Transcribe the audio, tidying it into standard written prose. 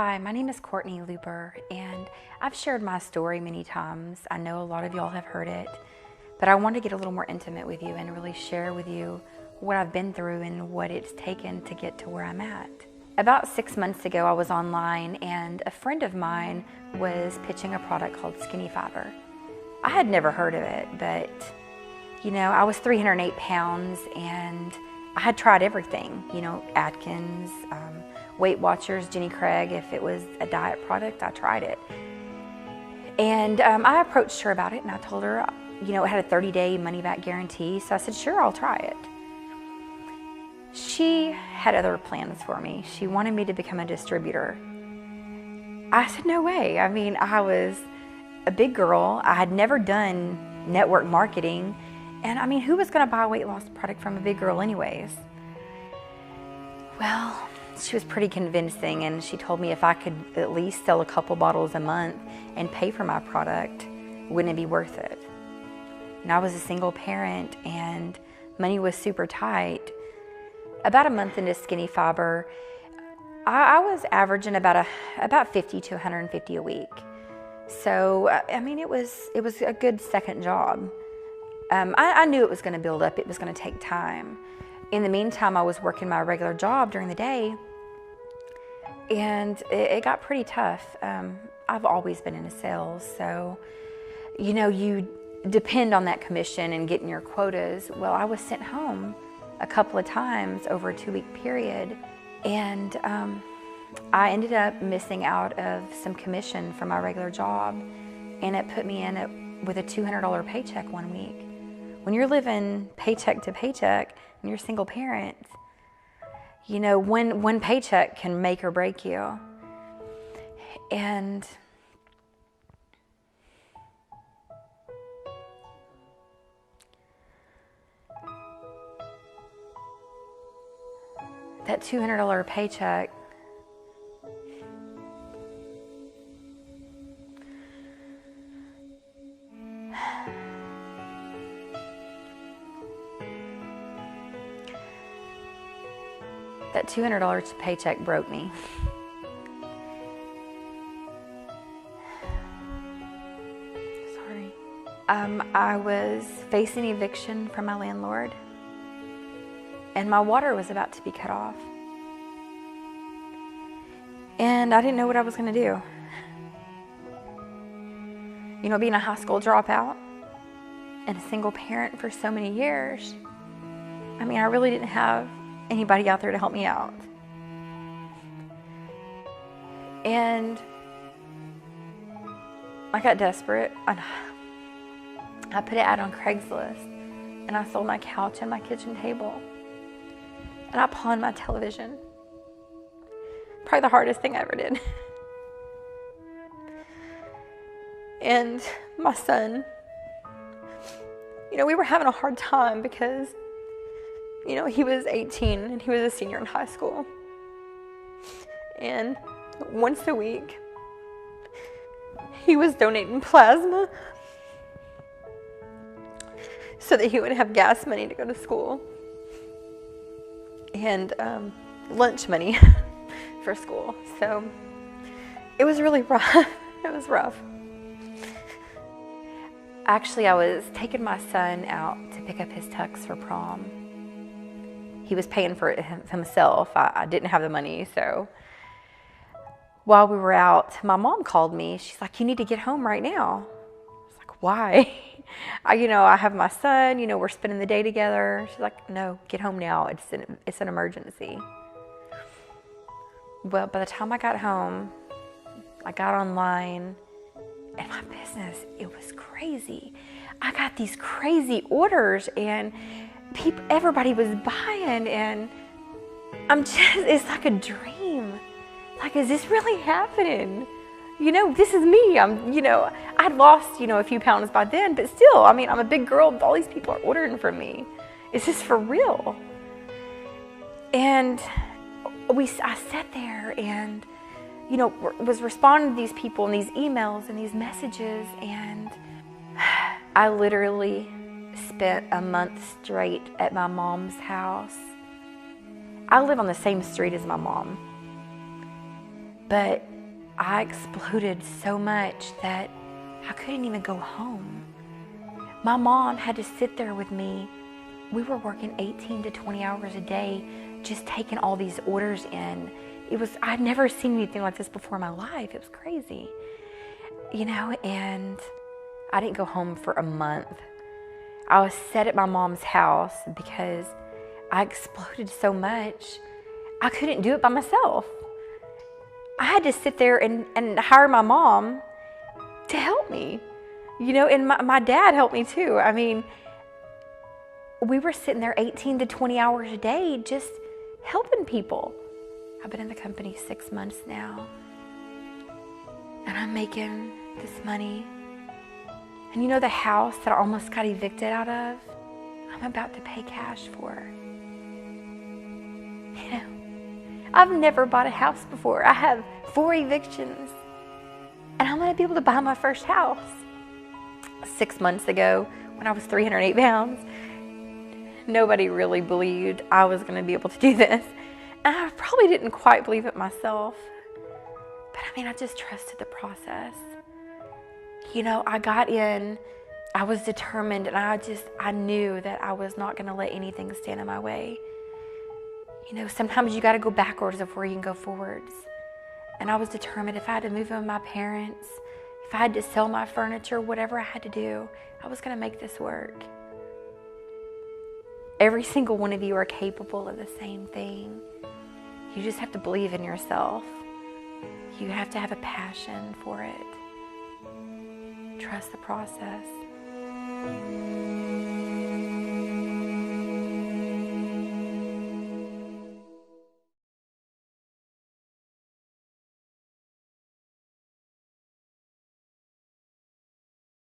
Hi, my name is Courtney and I've shared my story many times. I know a lot of y'all have heard it, but I want to get a little more intimate with you and really share with you what I've been through and what it's taken to get to where I'm at. About 6 months ago, I was online and a friend of mine was pitching a product called Skinny Fiber. I had never heard of it, but I was 308 pounds and I had tried everything, Atkins, Weight Watchers, Jenny Craig. If it was a diet product, I tried it. And I approached her about it and I told her, it had a 30-day money-back guarantee. So I said, sure, I'll try it. She had other plans for me. She wanted me to become a distributor. I said, no way. I mean, I was a big girl. I had never done network marketing. And I mean, who was going to buy a weight loss product from a big girl anyways? Well, she was pretty convincing, and she told me if I could at least sell a couple bottles a month and pay for my product, wouldn't it be worth it? And I was a single parent and money was super tight. About a month into Skinny Fiber, I was averaging about 50 to 150 a week. So, I mean, it was a good second job. I knew it was going to build up. It was going to take time. In the meantime, I was working my regular job during the day, and it got pretty tough. I've always been into sales, so, you depend on that commission and getting your quotas. Well, I was sent home a couple of times over a 2-week period, and I ended up missing out of some commission from my regular job, and it put me in with a $200 paycheck one week. When you're living paycheck to paycheck and you're a single parent, one paycheck can make or break you. And that $200 paycheck that $200 paycheck broke me. Sorry. I was facing eviction from my landlord, and my water was about to be cut off. And I didn't know what I was going to do. Being a high school dropout and a single parent for so many years, I mean, I really didn't have anybody out there to help me out. And I got desperate. I put it out on Craigslist, and I sold my couch and my kitchen table, and I pawned my television. Probably the hardest thing I ever did. And my son, we were having a hard time because he was 18 and he was a senior in high school. And once a week, he was donating plasma so that he would have gas money to go to school and lunch money for school. So it was really rough. It was rough. Actually, I was taking my son out to pick up his tux for prom. He was paying for it himself. I didn't have the money, so while we were out, my mom called me. She's like, you need to get home right now. I was like, why? I have my son, we're spending the day together. She's like, no, get home now. It's an emergency. Well, by the time I got home, I got online, and my business, it was crazy. I got these crazy orders, and everybody was buying, and it's like a dream. Like, is this really happening? This is me. I'd lost, a few pounds by then, but still, I'm a big girl. All these people are ordering from me. Is this for real? And I sat there and, was responding to these people and these emails and these messages, and I literally spent a month straight at my mom's house. I live on the same street as my mom, but I exploded so much that I couldn't even go home. My mom had to sit there with me. We were working 18 to 20 hours a day, just taking all these orders in. I'd never seen anything like this before in my life. It was crazy, and I didn't go home for a month. I was set at my mom's house because I exploded so much. I couldn't do it by myself. I had to sit there and hire my mom to help me, and my dad helped me too. I mean, we were sitting there 18 to 20 hours a day just helping people. I've been in the company 6 months now, and I'm making this money. And the house that I almost got evicted out of, I'm about to pay cash for. I've never bought a house before. I have 4 evictions, and I'm gonna be able to buy my first house. 6 months ago, when I was 308 pounds, nobody really believed I was gonna be able to do this. And I probably didn't quite believe it myself. But I just trusted the process. I got in, I was determined, and I knew that I was not gonna let anything stand in my way. Sometimes you gotta go backwards before you can go forwards. And I was determined if I had to move in with my parents, if I had to sell my furniture, whatever I had to do, I was gonna make this work. Every single one of you are capable of the same thing. You just have to believe in yourself. You have to have a passion for it. Trust the process.